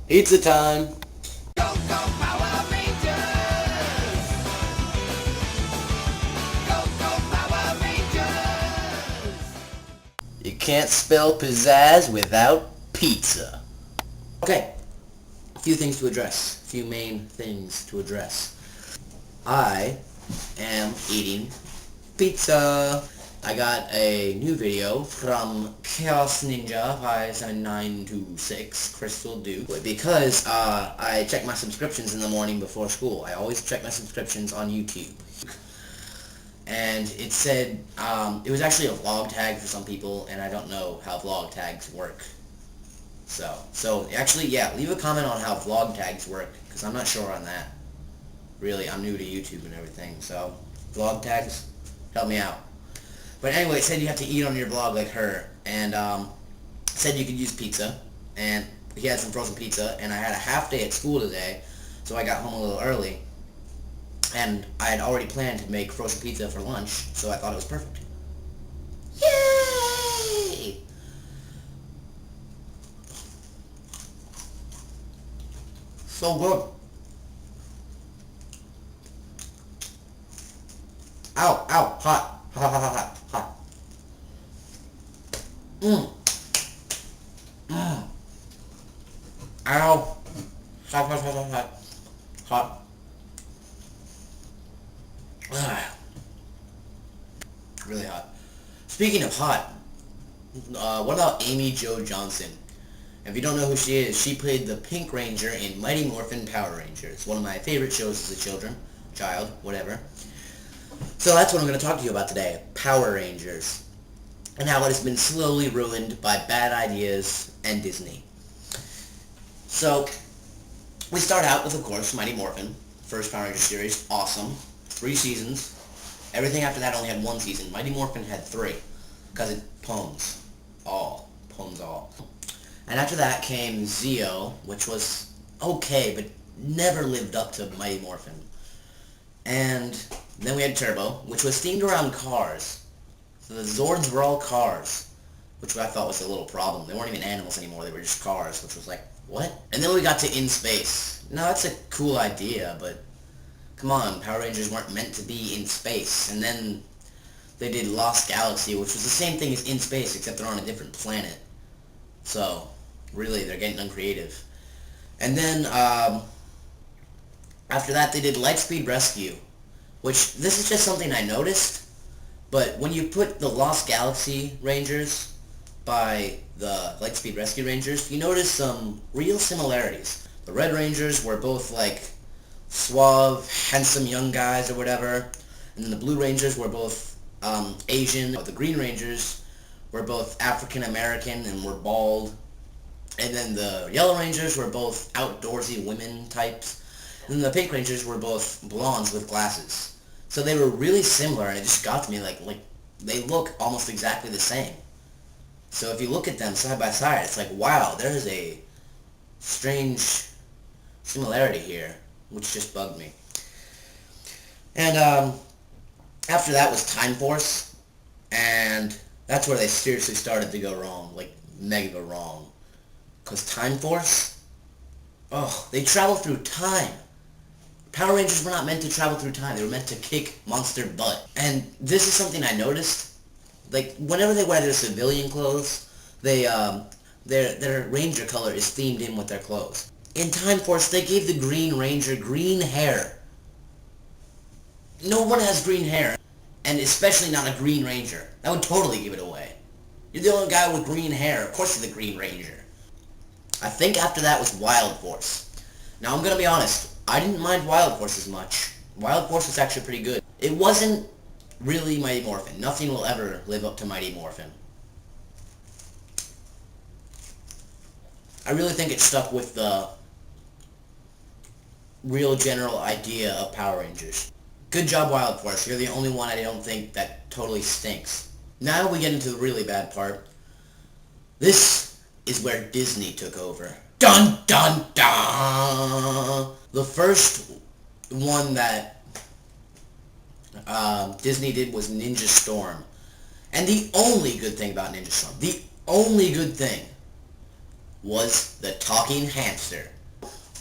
Pizza time! Go, go, Power Rangers! Go, go, Power Rangers! You can't spell pizzazz without pizza. Okay, a few things to address. A few main things to address. I am eating pizza. I got a new video from Chaos Ninja 57926, Crystal Duke, because I check my subscriptions in the morning before school. I always check my subscriptions on YouTube. And it said, it was actually a vlog tag for some people, and I don't know how vlog tags work. So actually, yeah, leave a comment on how vlog tags work, because I'm not sure on that. Really, I'm new to YouTube and everything, so vlog tags, help me out. But anyway, it said you have to eat on your vlog like her, and said you could use pizza, and he had some frozen pizza, and I had a half day at school today, so I got home a little early, and I had already planned to make frozen pizza for lunch, so I thought it was perfect. Yay! So good. Ow, ow, hot. Hot, hot, hot, hot, hot. Mmm. Mmm. Ow. Hot, hot, hot, hot, hot. Hot. Ah. Really hot. Speaking of hot, what about Amy Jo Johnson? If you don't know who she is, she played the Pink Ranger in Mighty Morphin Power Rangers. One of my favorite shows as a child, whatever. So that's what I'm going to talk to you about today, Power Rangers, and how it has been slowly ruined by bad ideas and Disney. So, we start out with, of course, Mighty Morphin, first Power Rangers series, awesome, 3 seasons. Everything after that only had 1 season. Mighty Morphin had 3, because it pwns all. And after that came Zeo, which was okay, but never lived up to Mighty Morphin. And then we had Turbo, which was themed around cars. So the Zords were all cars, which I thought was a little problem. They weren't even animals anymore, they were just cars, which was like, what? And then we got to In Space. Now that's a cool idea, but come on, Power Rangers weren't meant to be in space. And then they did Lost Galaxy, which was the same thing as In Space, except they're on a different planet. So, really, they're getting uncreative. And then, after that, they did Lightspeed Rescue, which, this is just something I noticed, but when you put the Lost Galaxy Rangers by the Lightspeed Rescue Rangers, you notice some real similarities. The Red Rangers were both, like, suave, handsome young guys or whatever, and then the Blue Rangers were both Asian. The Green Rangers were both African American and were bald, and then the Yellow Rangers were both outdoorsy women types, and the Pink Rangers were both blondes with glasses. So they were really similar, and it just got to me, like they look almost exactly the same. So if you look at them side by side, it's like, wow, there's a strange similarity here, which just bugged me. And after that was Time Force, and that's where they seriously started to go wrong, like mega wrong. Because Time Force, oh, they travel through time. Power Rangers were not meant to travel through time. They were meant to kick monster butt. And this is something I noticed. Like, whenever they wear their civilian clothes, their Ranger color is themed in with their clothes. In Time Force, they gave the Green Ranger green hair. No one has green hair, and especially not a Green Ranger. That would totally give it away. You're the only guy with green hair. Of course you're the Green Ranger. I think after that was Wild Force. Now, I'm going to be honest. I didn't mind Wild Force as much. Wild Force was actually pretty good. It wasn't really Mighty Morphin. Nothing will ever live up to Mighty Morphin. I really think it stuck with the real general idea of Power Rangers. Good job, Wild Force. You're the only one I don't think that totally stinks. Now we get into the really bad part. This is where Disney took over. Dun dun dun! The first one that Disney did was Ninja Storm. And the only good thing about Ninja Storm, the only good thing, was the talking hamster.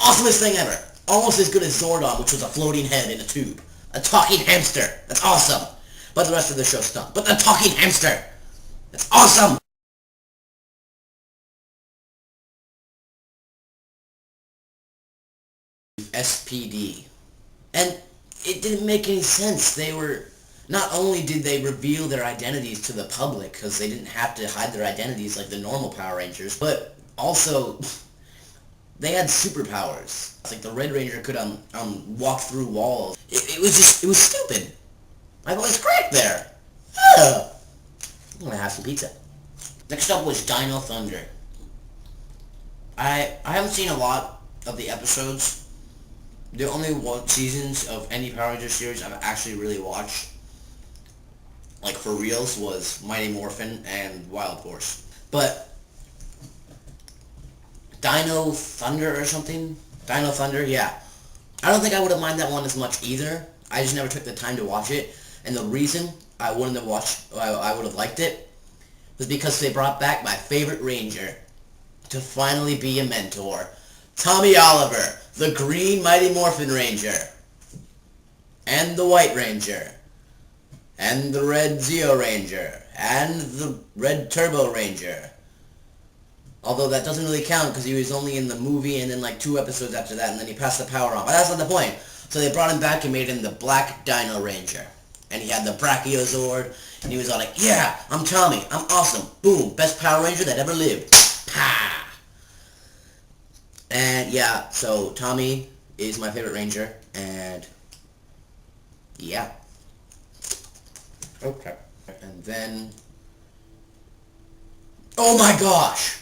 awesomest thing ever. Almost as good as Zordon, which was a floating head in a tube. A talking hamster. That's awesome. But the rest of the show stunk. But the talking hamster. That's awesome. SPD. And it didn't make any sense. Not only did they reveal their identities to the public, because they didn't have to hide their identities like the normal Power Rangers, but also they had superpowers. It's like the Red Ranger could walk through walls. It was stupid. My voice cracked there. Ugh. I'm gonna have some pizza. Next up was Dino Thunder. I haven't seen a lot of the episodes. The only seasons of any Power Ranger series I've actually really watched, like for reals, was Mighty Morphin and Wild Force. But Dino Thunder or something? Dino Thunder, yeah. I don't think I would have minded that one as much either. I just never took the time to watch it. And the reason I would have liked it was because they brought back my favorite Ranger to finally be a mentor. Tommy Oliver, the Green Mighty Morphin Ranger, and the White Ranger, and the Red Zeo Ranger, and the Red Turbo Ranger. Although that doesn't really count because he was only in the movie and then like 2 episodes after that, and then he passed the power on. But that's not the point. So they brought him back and made him the Black Dino Ranger. And he had the Brachiosaur, and he was all like, yeah, I'm Tommy, I'm awesome, boom, best Power Ranger that ever lived. Pa! And yeah, so Tommy is my favorite Ranger, and yeah. Okay. And then, oh my gosh!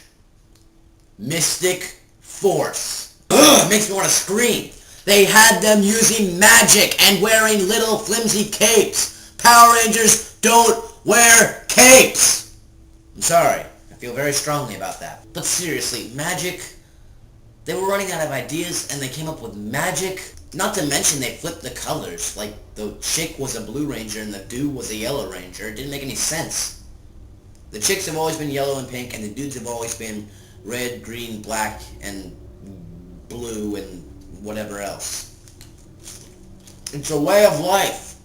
Mystic Force. Ugh, makes me want to scream. They had them using magic and wearing little flimsy capes. Power Rangers don't wear capes. I'm sorry. I feel very strongly about that. But seriously, magic, they were running out of ideas and they came up with magic. Not to mention they flipped the colors. Like the chick was a blue ranger and the dude was a yellow ranger. It didn't make any sense. The chicks have always been yellow and pink and the dudes have always been red, green, black, and blue, and whatever else. It's a way of life.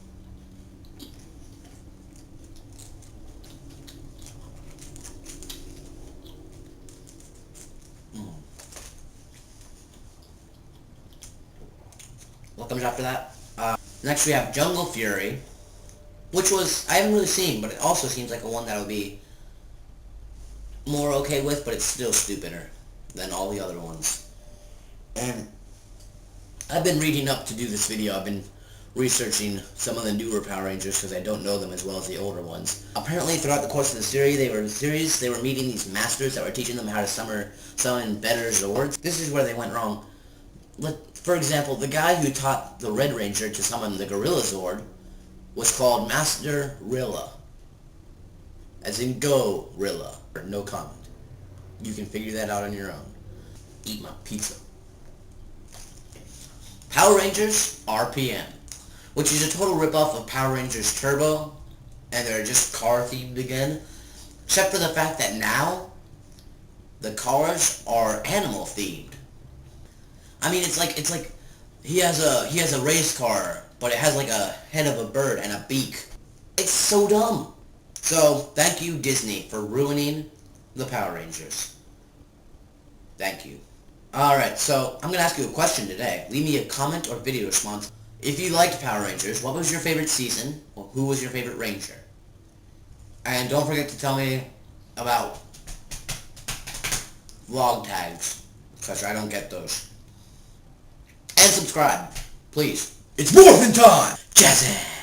What comes after that? Next we have Jungle Fury, which was, I haven't really seen, but it also seems like a one that would be more okay with, but it's still stupider than all the other ones. And I've been reading up to do this video. I've been researching some of the newer Power Rangers because I don't know them as well as the older ones. Apparently throughout the course of the series, they were meeting these masters that were teaching them how to summon better Zords. This is where they went wrong. For example, the guy who taught the Red Ranger to summon the Gorilla Zord was called Master Rilla. As in Go-Rilla. No comment. You can figure that out on your own. Eat my pizza. Power Rangers RPM, which is a total ripoff of Power Rangers Turbo, and they're just car themed again, except for the fact that now the cars are animal themed. I mean, it's like he has a race car, but it has like a head of a bird and a beak. It's so dumb. So thank you Disney for ruining the Power Rangers. Thank you. Alright, so I'm going to ask you a question today. Leave me a comment or video response. If you liked Power Rangers, what was your favorite season? Or who was your favorite Ranger? And don't forget to tell me about vlog tags, because I don't get those. And subscribe, please. It's morphin' time! Jazzy!